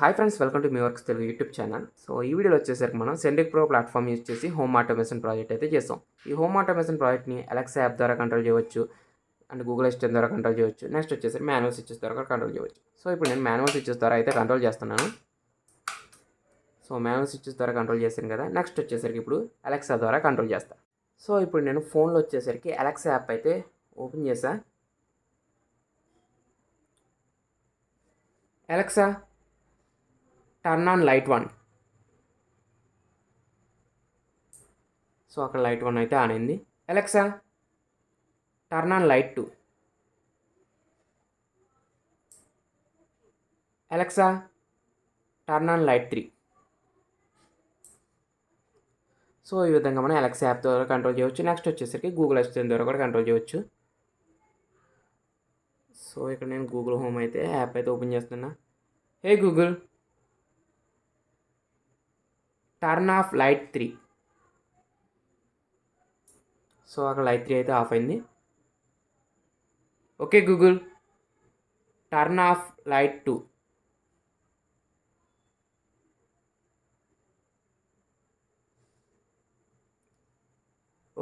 Hi friends, welcome to me works Telugu YouTube channel. So ఈ వీడియోలో వచ్చేసరికి మనం సెండ్రిక్ ప్రో ప్లాట్ఫామ్ యూజ్ చేసి హోమ్ ఆటోమేషన్ ప్రాజెక్ట్ అయితే చేస్తాం. ఈ హోమ్ ఆటోమేషన్ ప్రాజెక్ట్ని అలెక్సా యాప్ ద్వారా కంట్రోల్ చేయవచ్చు అండ్ గూగుల్ అసిస్టెంట్ ద్వారా కంట్రోల్ చేయవచ్చు. నెక్స్ట్ వచ్చేసరికి మాన్యువల్ స్విచెస్ ద్వారా కూడా కంట్రోల్ చేయవచ్చు. సో ఇప్పుడు నేను మాన్యువల్ స్విచెస్ ద్వారా అయితే కంట్రోల్ చేస్తున్నాను. సో మాన్యువల్ స్విచెస్ ద్వారా కంట్రోల్ చేశాను కదా. నెక్స్ట్ వచ్చేసరికి ఇప్పుడు అలెక్సా ద్వారా కంట్రోల్ చేస్తాను. సో ఇప్పుడు నేను ఫోన్లో వచ్చేసరికి అలెక్సా యాప్ అయితే ఓపెన్ చేశా. Alexa turn on light 1. So అక్కడ లైట్ 1 అయితే ఆన్ అయింది. Alexa turn on light 2. Alexa turn on light 3. So ఈ విధంగా మనం అలెక్సా యాప్ ద్వారా కంట్రోల్ చేయవచ్చు. నెక్స్ట్ వచ్చేసరికి గూగుల్ అసిస్టెంట్ ద్వారా కూడా కంట్రోల్ చేయవచ్చు. సో ఇక్కడ నేను గూగుల్ హోమ్ అయితే యాప్ అయితే ఓపెన్ చేస్తున్నా. హే Google, turn off light 3. So అక్కడ లైట్ 3 అయితే ఆఫ్ అయింది. Okay Google, turn off light 2.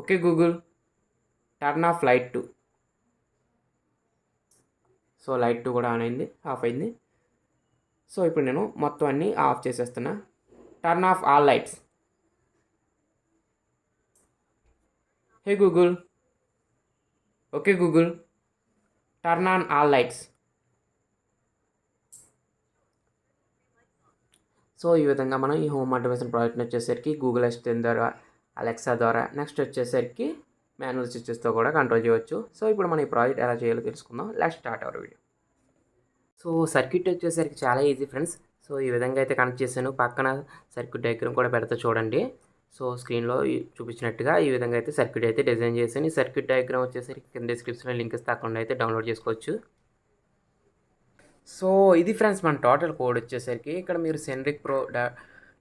Okay Google, turn off light 2. So light 2 కూడా ఆన్ అయింది, ఆఫ్ అయింది. సో ఇప్పుడు నేను మొత్తం అన్నీ ఆఫ్ చేసేస్తున్నా. Turn off all lights. Hey Google, okay Google, turn on all lights. So ఈ విధంగా మనం ఈ హోమ్ ఆటోమేషన్ ప్రాజెక్ట్ని వచ్చేసరికి గూగుల్ అసిస్టెంట్ ద్వారా, అలెక్సా ద్వారా, నెక్స్ట్ వచ్చేసరికి మాన్యువల్ స్విచెస్తో కూడా కంట్రోల్ చేయవచ్చు. సో ఇప్పుడు మనం ఈ ప్రాజెక్ట్ ఎలా చేయాలో తెలుసుకుందాం. Let's start our video. So circuit వచ్చేసరికి చాలా ఈజీ ఫ్రెండ్స్. సో ఈ విధంగా అయితే కనెక్ట్ చేశాను. పక్కన సర్క్యూట్ డయాగ్రామ్ కూడా పెడతా చూడండి. సో స్క్రీన్లో చూపించినట్టుగా ఈ విధంగా అయితే సర్క్యూట్ అయితే డిజైన్ చేశాను. ఈ సర్క్యూట్ డయాగ్రామ్ వచ్చేసరికి కింద డిస్క్రిప్షన్లో లింక్ ఇస్తే అక్కడ అయితే డౌన్లోడ్ చేసుకోవచ్చు. సో ఇది ఫ్రెండ్స్ మన టోటల్ కోడ్ వచ్చేసరికి ఇక్కడ మీరు సెన్రిక్ ప్రో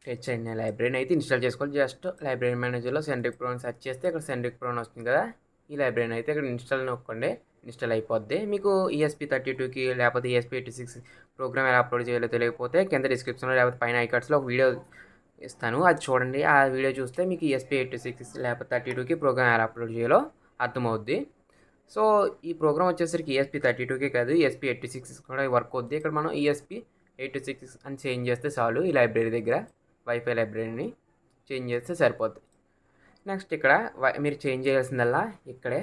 టచ్ అయిన లైబ్రరీని అయితే ఇన్స్టాల్ చేసుకోవాలి. జస్ట్ లైబ్రరీ మేనేజర్లో సెన్రిక్ ప్రోని సెర్చ్ చేస్తే ఇక్కడ సెన్రిక్ ప్రోని వస్తుంది కదా. ఈ లైబ్రరీని అయితే ఇక్కడ ఇన్స్టాల్ నొక్కండి, ఇన్స్టాల్ అయిపోద్ది. మీకు ESP32కి లేకపోతే ESP86 ప్రోగ్రామ్ ఎలా అప్లోడ్ చేయాలో తెలియకపోతే కింద డిస్క్రిప్షన్లో లేకపోతే పైన ఐకార్డ్స్లో ఒక వీడియో ఇస్తాను, అది చూడండి. ఆ వీడియో చూస్తే మీకు ESP86 లేకపోతే 32కి ప్రోగ్రామ్ ఎలా అప్లోడ్ చేయాలో అర్థమవుద్ది. సో ఈ ప్రోగ్రామ్ వచ్చేసరికి ESP32కే కాదు, ESP86 కూడా వర్క్ అవుద్ది. ఇక్కడ మనం ESP86 అని చేంజ్ చేస్తే చాలు. ఈ లైబ్రరీ దగ్గర వైఫై లైబ్రరీని చేంజ్ చేస్తే సరిపోద్ది. నెక్స్ట్ ఇక్కడ మీరు చేంజ్ చేయాల్సిందల్లా ఇక్కడే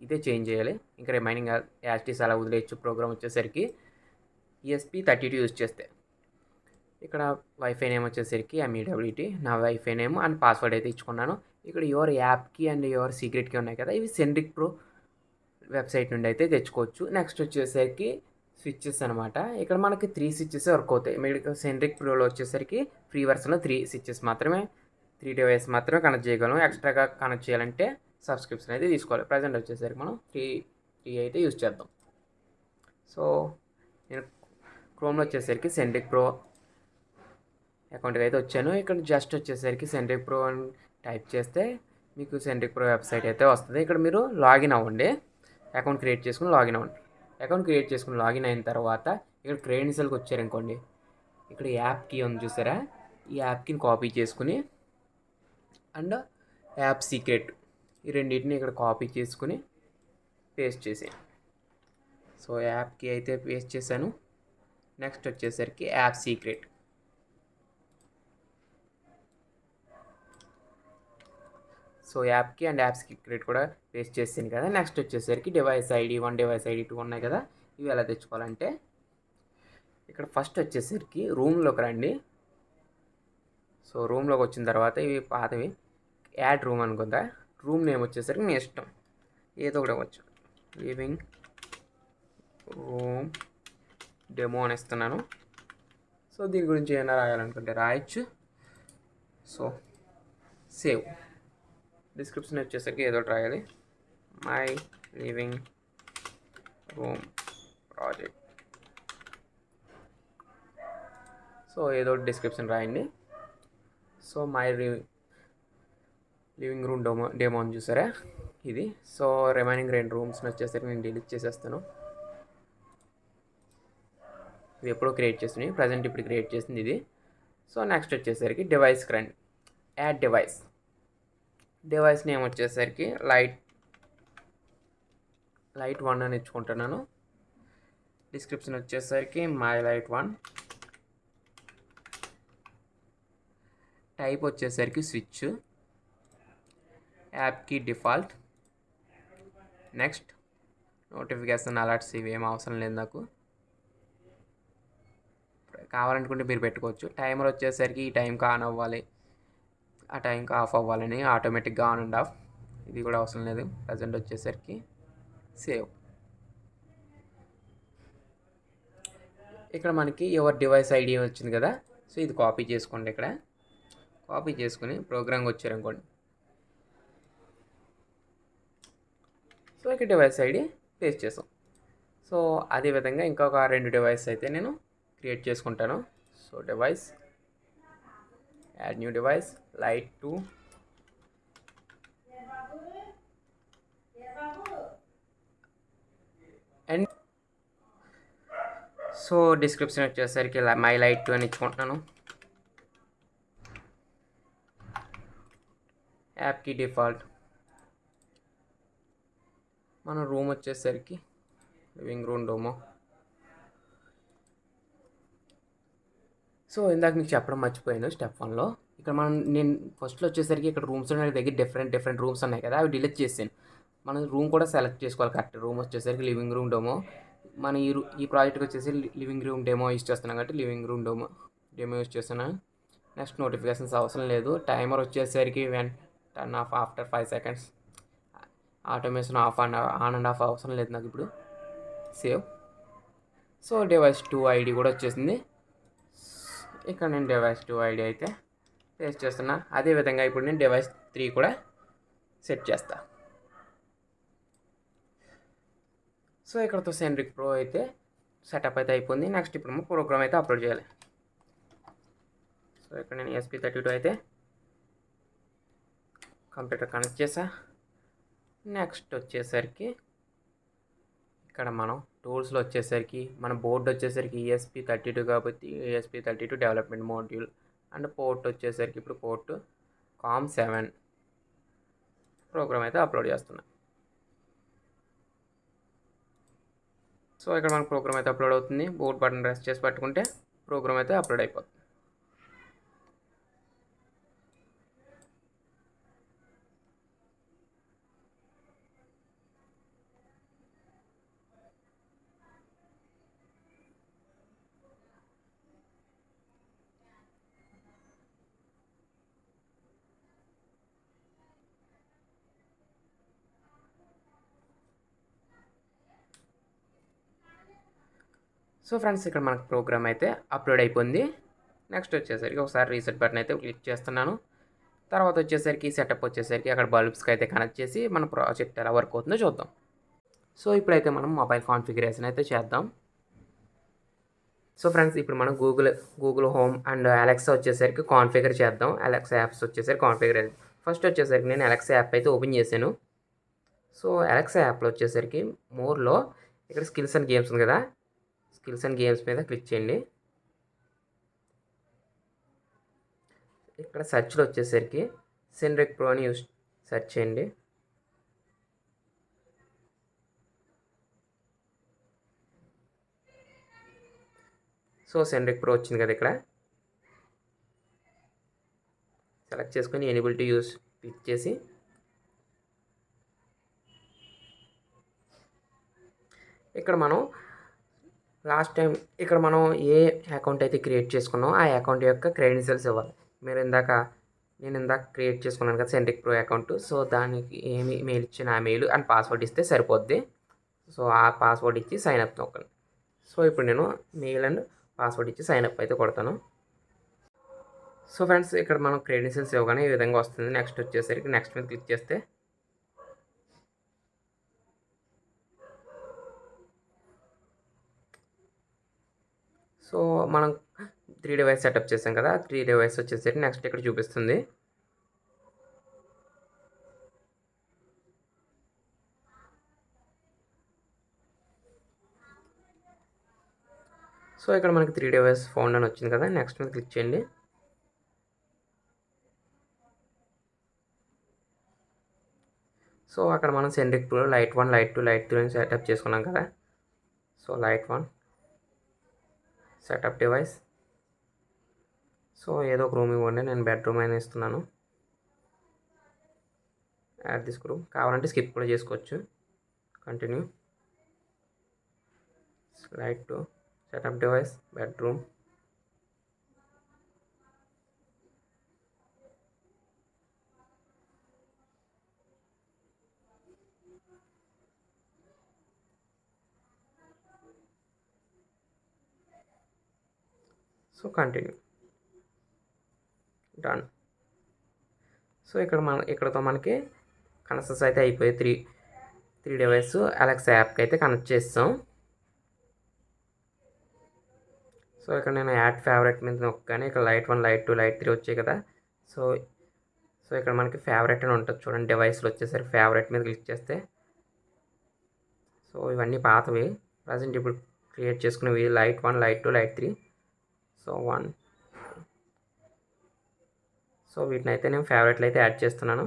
ఇదే చేంజ్ చేయాలి. ఇంకా రిమైనింగ్ యాస్టీస్ అలా వదిలేయచ్చు. ప్రోగ్రామ్ వచ్చేసరికి ESP32 యూజ్ చేస్తే ఇక్కడ వైఫై నేమ్ వచ్చేసరికి MEWT నా వైఫై నేమ్ అండ్ పాస్వర్డ్ అయితే ఇచ్చుకున్నాను. ఇక్కడ యువర్ యాప్కి అండ్ యువర్ సీక్రెట్కి ఉన్నాయి కదా, ఇవి సెన్రిక్ ప్రో వెబ్సైట్ నుండి అయితే తెచ్చుకోవచ్చు. నెక్స్ట్ వచ్చేసరికి స్విచ్చెస్ అనమాట. ఇక్కడ మనకి 3 స్విచ్చెస్ వర్క్ అవుతాయి. మీకు సెన్రిక్ ప్రోలో వచ్చేసరికి ఫ్రీ వర్షన్లో 3 స్విచ్చెస్ మాత్రమే, 3 డివైస్ మాత్రమే కనెక్ట్ చేయగలం. ఎక్స్ట్రాగా కనెక్ట్ చేయాలంటే సబ్స్క్రిప్షన్ అయితే తీసుకోవాలి. ప్రజెంట్ వచ్చేసరికి మనం 3 అయితే యూజ్ చేద్దాం. సో నేను క్రోమ్లో వచ్చేసరికి సెన్రిక్ ప్రో అకౌంట్కి అయితే వచ్చాను. ఇక్కడ జస్ట్ వచ్చేసరికి సెన్రిక్ ప్రో అని టైప్ చేస్తే మీకు సెన్రిక్ ప్రో వెబ్సైట్ అయితే వస్తుంది. ఇక్కడ మీరు లాగిన్ అవ్వండి, అకౌంట్ క్రియేట్ చేసుకుని లాగిన్ అవ్వండి. అకౌంట్ క్రియేట్ చేసుకుని లాగిన్ అయిన తర్వాత ఇక్కడ క్రెడెన్షియల్కి వచ్చారనుకోండి, ఇక్కడ యాప్ కీ ఉంది చూసారా, ఈ యాప్ కీని కాపీ చేసుకుని అండ్ యాప్ సీక్రెట్ ఈ రెండింటిని ఇక్కడ కాపీ చేసుకుని పేస్ట్ చేసేయండి. సో యాప్ కీ అయితే పేస్ట్ చేశాను. నెక్స్ట్ వచ్చేసరికి యాప్ సీక్రెట్. సో యాప్కి అండ్ యాప్ సీక్రెట్ కూడా పేస్ట్ చేసాను కదా. నెక్స్ట్ వచ్చేసరికి డివైస్ ID 1, డివైస్ ID 2 ఉన్నాయి కదా. ఇవి ఎలా తెచ్చుకోవాలంటే ఇక్కడ ఫస్ట్ వచ్చేసరికి రూమ్లోకి రండి. సో రూమ్లోకి వచ్చిన తర్వాత ఇవి పాతవి, యాడ్ రూమ్ అనుకుందా. రూమ్ నేమ్ వచ్చేసరికి మీ ఇష్టం, ఏదో ఒకటి అవ్వచ్చు. లివింగ్ రూమ్ డెమో అని ఇస్తున్నాను. సో దీని గురించి ఏమైనా రాయాలనుకుంటే రాయొచ్చు. So save. డిస్క్రిప్షన్ వచ్చేసరికి ఏదో ఒకటి రాయాలి. My living room project. So ఏదో ఒకటి డిస్క్రిప్షన్ రాయండి. So my living room demo అని చూసారా ఇది. సో రిమైనింగ్ 2 రూమ్స్ని వచ్చేసరికి నేను డిలీట్ చేసేస్తాను. ఇవి ఎప్పుడో క్రియేట్ చేసినవి, ప్రజెంట్ ఇప్పుడు క్రియేట్ చేసింది ఇది. సో నెక్స్ట్ వచ్చేసరికి డివైస్కి రండి. యాడ్ డివైస్ నేమ్ వచ్చేసరికి లైట్ 1 అని ఇచ్చుకుంటున్నాను. డిస్క్రిప్షన్ వచ్చేసరికి మై లైట్ 1. టైప్ వచ్చేసరికి స్విచ్. యాప్కి డిఫాల్ట్. నెక్స్ట్ నోటిఫికేషన్ అలర్ట్స్ ఇవి ఏం అవసరం లేదు నాకు. కావాలనుకుంటే మీరు పెట్టుకోవచ్చు. టైమర్ వచ్చేసరికి ఈ టైంకి ఆన్ అవ్వాలి, ఆ టైంకి ఆఫ్ అవ్వాలని ఆటోమేటిక్గా ఆన్ అండ్ ఆఫ్. ఇది కూడా అవసరం లేదు. ప్రజెంట్ వచ్చేసరికి సేవ్. ఇక్కడ మనకి యువర్ డివైస్ ఐడి వచ్చింది కదా, సో ఇది కాపీ చేసుకోండి. ఇక్కడ కాపీ చేసుకుని ప్రోగ్రామ్కి వచ్చారనుకోండి. సో ఇక్కడ డివైస్ ఐడి పేస్ట్ చేసాం. సో అదేవిధంగా ఇంకొక 2 డివైస్ అయితే నేను క్రియేట్ చేసుకుంటాను. So device, add new device, light 2. And so description వచ్చేసరికి మై లైట్ 2 అని ఇచ్చుకుంటున్నాను. యాప్కి డిఫాల్ట్. మన రూమ్ వచ్చేసరికి లివింగ్ రూమ్ డోమో. సో ఇందాక మీకు చెప్పడం మర్చిపోయాను స్టెప్ 1లో. ఇక్కడ నేను ఫస్ట్లో వచ్చేసరికి ఇక్కడ రూమ్స్ ఉన్న దగ్గర డిఫరెంట్ రూమ్స్ ఉన్నాయి కదా, అవి డిలీట్ చేసాను. మనం రూమ్ కూడా సెలెక్ట్ చేసుకోవాలి కరెక్ట్. రూమ్ వచ్చేసరికి లివింగ్ రూమ్ డోమో. మన ఈ ప్రాజెక్ట్కి వచ్చేసి లివింగ్ రూమ్ డెమో యూజ్ చేస్తున్నాం కాబట్టి లివింగ్ రూమ్ డెమో యూజ్ చేస్తున్నాను. నెక్స్ట్ నోటిఫికేషన్స్ అవసరం లేదు. టైమర్ వచ్చేసరికి turn off after 5 seconds. Automation on and of అవసరం లేదు నాకు ఇప్పుడు. సేవ్. సో డివైస్ 2 ఐడి కూడా వచ్చేసింది. ఇక్కడ నేను డివైస్ 2 ఐడి అయితే పేస్ట్ చేస్తున్నా. అదేవిధంగా ఇప్పుడు నేను డివైస్ 3 కూడా సెట్ చేస్తా. సో ఇక్కడతో సెన్రిక్ ప్రో అయితే సెటప్ అయితే అయిపోయింది. నెక్స్ట్ ఇప్పుడు మనం ప్రోగ్రామ్ అయితే అప్లోడ్ చేయాలి. సో ఇక్కడ నేను ESP32 అయితే కంప్యూటర్ కనెక్ట్ చేసా. నెక్స్ట్ వచ్చేసరికి ఇక్కడ మనం టూల్స్లో వచ్చేసరికి మన బోర్డు వచ్చేసరికి ESP32 కాబట్టి ESP32 development module. And port వచ్చేసరికి ఇప్పుడు పోర్ట్ COM7 ప్రోగ్రామ్ అయితే అప్లోడ్ చేస్తున్నా. సో ఇక్కడ మనకు ప్రోగ్రామ్ అయితే అప్లోడ్ అవుతుంది. బోర్డ్ బటన్ ప్రెస్ చేసి పట్టుకుంటే ప్రోగ్రామ్ అయితే అప్లోడ్ అయిపోతుంది. సో ఫ్రెండ్స్ ఇక్కడ మనకు ప్రోగ్రామ్ అయితే అప్లోడ్ అయిపోయింది. నెక్స్ట్ వచ్చేసరికి ఒకసారి రీసెట్ బటన్ అయితే క్లిక్ చేస్తున్నాను. తర్వాత వచ్చేసరికి సెటప్ వచ్చేసరికి అక్కడ బల్బ్స్కి అయితే కనెక్ట్ చేసి మన ప్రాజెక్ట్ ఎలా వర్క్ అవుతుందో చూద్దాం. సో ఇప్పుడైతే మనం మొబైల్ కాన్ఫిగరేషన్ అయితే చేద్దాం. సో ఫ్రెండ్స్ ఇప్పుడు మనం గూగుల్ హోమ్ అండ్ అలెక్సా వచ్చేసరికి కాన్ఫిగర్ చేద్దాం. అలెక్సా యాప్స్ వచ్చేసరికి కాన్ఫిగర్. ఫస్ట్ వచ్చేసరికి నేను అలెక్సా యాప్ అయితే ఓపెన్ చేశాను. సో అలెక్సా యాప్లో వచ్చేసరికి మోర్లో ఇక్కడ స్కిల్స్ అండ్ గేమ్స్ ఉంది కదా, స్కిల్స్ అండ్ గేమ్స్ మీద క్లిక్ చేయండి. ఇక్కడ సెర్చ్లో వచ్చేసరికి సెన్రిక్ ప్రో అని సెర్చ్ చేయండి. సో సెన్రిక్ ప్రో వచ్చింది కదా, ఇక్కడ సెలెక్ట్ చేసుకొని ఎనేబుల్ టు యూస్ క్లిక్ చేసి ఇక్కడ మనం లాస్ట్ టైం ఇక్కడ మనం ఏ అకౌంట్ అయితే క్రియేట్ చేసుకున్నామో ఆ అకౌంట్ యొక్క క్రెడెన్షియల్స్ ఇవ్వాలి. నేను ఇందాక క్రియేట్ చేసుకున్నాను కదా సెన్రిక్ ప్రో అకౌంట్. సో దానికి ఏమి మెయిల్ ఇచ్చిన ఆ మెయిల్ అండ్ పాస్వర్డ్ ఇస్తే సరిపోద్ది. సో ఆ పాస్వర్డ్ ఇచ్చి సైన్ అప్ నొక్కండి. సో ఇప్పుడు నేను మెయిల్ అండ్ పాస్వర్డ్ ఇచ్చి సైన్ అప్ అయితే కొడతాను. సో ఫ్రెండ్స్ ఇక్కడ మనం క్రెడెన్షియల్స్ ఇవ్వగానే ఈ విధంగా వస్తుంది. నెక్స్ట్ వచ్చేసరికి నెక్స్ట్ మీద క్లిక్ చేస్తే సో మనం 3 డివైస్ సెటప్ చేసాం కదా, 3 డివైస్ వచ్చేసరికి నెక్స్ట్ ఇక్కడ చూపిస్తుంది. సో సో ఇక్కడ మనకి 3 డివైస్ ఫౌండ్ అని వచ్చింది కదా, నెక్స్ట్ మీద క్లిక్ చేయండి. సో అక్కడ మనం సెన్రిక్ ప్రో లైట్ 1, లైట్ 2, లైట్ 3 అని సెటప్ చేసుకున్నాం కదా. So light 1 setup device. So ఏదో ఒక రూమ్ ఇవ్వండి, నేను బెడ్రూమ్ అయినా ఇస్తున్నాను. యాడ్ దిస్ రూమ్, కావాలంటే స్కిప్ కూడా చేసుకోవచ్చు. Continue. Light 2 setup device bedroom. So continue. Done. So ఇక్కడతో మనకి కనెక్షన్స్ అయితే అయిపోయి త్రీ డివైస్ అలెక్సా యాప్కి అయితే కనెక్ట్ చేస్తాం. సో ఇక్కడ నేను యాడ్ ఫేవరెట్ మీద నొక్కగానే ఇక్కడ లైట్ 1, లైట్ 2, లైట్ 3 వచ్చాయి కదా. సో ఇక్కడ మనకి ఫేవరెట్ అని ఉంటుంది చూడండి, డివైస్లో వచ్చేసరికి ఫేవరెట్ మీద క్లిక్ చేస్తే సో ఇవన్నీ పాతవి. ప్రజెంట్ ఇప్పుడు క్రియేట్ చేసుకునేవి light 1, light 2, light 3. So 1. So వీటిని అయితే నేను ఫేవరెట్లు అయితే యాడ్ చేస్తున్నాను.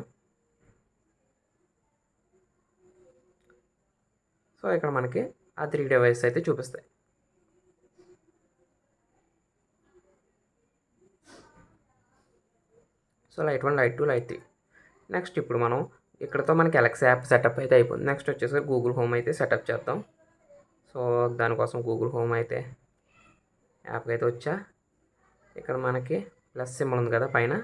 సో ఇక్కడ మనకి ఆ 3 డివైసెస్ అయితే చూపిస్తాయి. So light 1, light 2, light 3. Next ఇప్పుడు మనం ఇక్కడతో మనకి అలెక్సా యాప్ సెటప్ అయితే అయిపోయింది. నెక్స్ట్ వచ్చేసి గూగుల్ హోమ్ అయితే సెటప్ చేద్దాం. సో దానికోసం గూగుల్ హోమ్ అయితే యాప్కి అయితే వచ్చా. ఇక్కడ మనకి ప్లస్ సింబల్ ఉంది కదా పైన.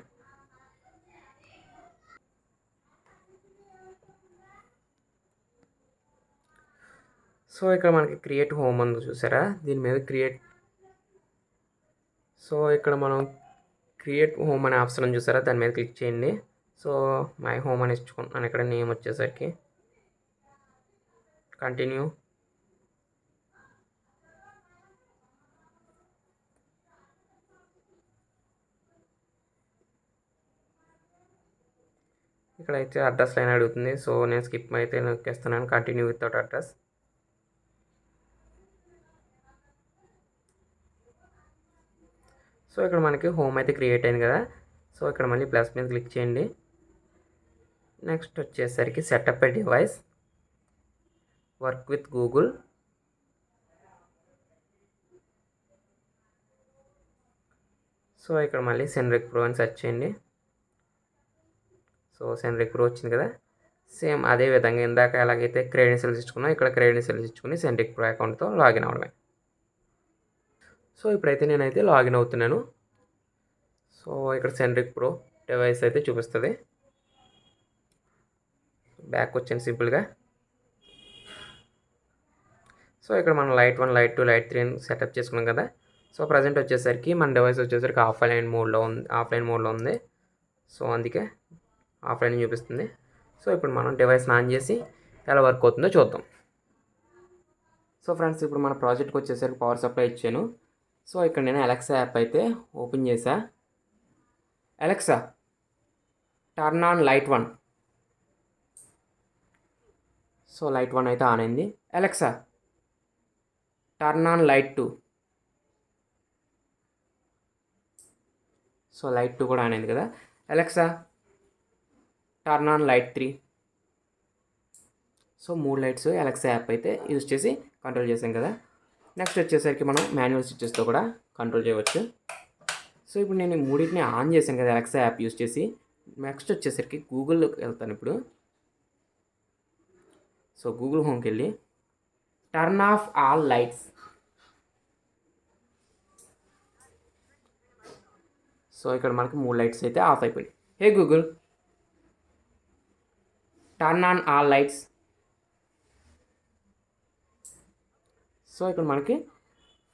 సో ఇక్కడ మనకి క్రియేట్ హోమ్ ఉంది చూసారా, దీని మీద క్రియేట్. సో ఇక్కడ మనం క్రియేట్ హోమ్ అనే ఆప్షన్ చూసారా, దాని మీద క్లిక్ చేయండి. సో మై హోమ్ అని ఇచ్చుకుంటున్నాను ఇక్కడ నేమ్ వచ్చేసరికి. కంటిన్యూ. ఇక్కడైతే అడ్రస్ లైన్ అడుగుతుంది. సో నేను స్కిప్ అయితే నొక్కేస్తున్నాను, కంటిన్యూ వితౌట్ అడ్రస్. సో ఇక్కడ మనకి హోమ్ అయితే క్రియేట్ అయింది కదా. సో ఇక్కడ మళ్ళీ ప్లస్ మీద క్లిక్ చేయండి. నెక్స్ట్ వచ్చేసరికి setup A device, work with Google. So ఇక్కడ మళ్ళీ సెన్రిక్ ప్రో అని సెర్చ్ చేయండి. సో సెన్రిక్ ప్రో వచ్చింది కదా. సేమ్ అదే విధంగా ఇందాక ఎలాగైతే క్రెడెన్షియల్స్ ఇచ్చుకున్నా ఇక్కడ క్రెడెన్షియల్స్ ఇచ్చుకుని సెన్రిక్ ప్రో అకౌంట్తో లాగిన్ అవ్వడమే. సో ఇప్పుడైతే నేనైతే లాగిన్ అవుతున్నాను. సో ఇక్కడ సెన్రిక్ ప్రో డివైస్ అయితే చూపిస్తుంది. బ్యాక్ వచ్చాను సింపుల్గా. సో ఇక్కడ మనం లైట్ 1, లైట్ 2, లైట్ 3 సెటప్ చేసుకున్నాం కదా. సో ప్రజెంట్ వచ్చేసరికి మన డివైస్ వచ్చేసరికి ఆఫ్లైన్ మోడ్లో ఉంది. సో అందుకే ఆఫ్లైన్ చూపిస్తుంది. సో ఇప్పుడు మనం డివైస్ని ఆన్ చేసి ఎలా వర్క్ అవుతుందో చూద్దాం. సో ఫ్రెండ్స్ ఇప్పుడు మన ప్రాజెక్ట్కి వచ్చేసరికి పవర్ సప్లై ఇచ్చాను. సో ఇక్కడ నేను అలెక్సా యాప్ అయితే ఓపెన్ చేసా. Alexa turn on light 1. So light 1 అయితే ఆన్ అయింది. Alexa turn on light 2. So light 2 కూడా ఆన్ అయింది కదా. Alexa turn on light 3. So 3 lights Alexa app అయితే యూజ్ చేసి కంట్రోల్ చేసాం కదా. నెక్స్ట్ వచ్చేసరికి మనం మాన్యువల్ స్విచ్చెస్తో కూడా కంట్రోల్ చేయవచ్చు. సో ఇప్పుడు నేను ఈ మూడింటిని ఆన్ చేశాను కదా అలెక్సా యాప్ యూజ్ చేసి. నెక్స్ట్ వచ్చేసరికి గూగుల్లోకి వెళ్తాను ఇప్పుడు. సో గూగుల్ హోమ్కి వెళ్ళి turn off all lights. So ఇక్కడ మనకి 3 లైట్స్ అయితే ఆఫ్ అయిపోయాయి. హే Google turn on all lights. So ఇక్కడ మనకి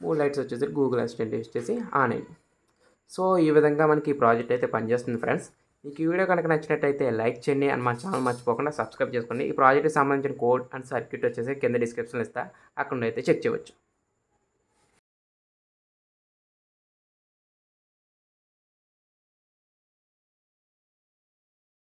3 లైట్స్ వచ్చేసి గూగుల్ అసిస్టెంట్ యూజ్ చేసి ఆన్ అయ్యి. సో ఈ విధంగా మనకి ఈ ప్రాజెక్ట్ అయితే పనిచేస్తుంది ఫ్రెండ్స్. మీకు ఈ వీడియో కనుక నచ్చినట్టయితే లైక్ చేయండి అండ్ మన ఛానల్ మర్చిపోకుండా సబ్స్క్రైబ్ చేసుకోండి. ఈ ప్రాజెక్ట్కి సంబంధించిన కోడ్ అండ్ సర్క్యూట్ వచ్చేసి కింద డిస్క్రిప్షన్లో ఇస్తా, అక్కడ అయితే చెక్ చేయవచ్చు.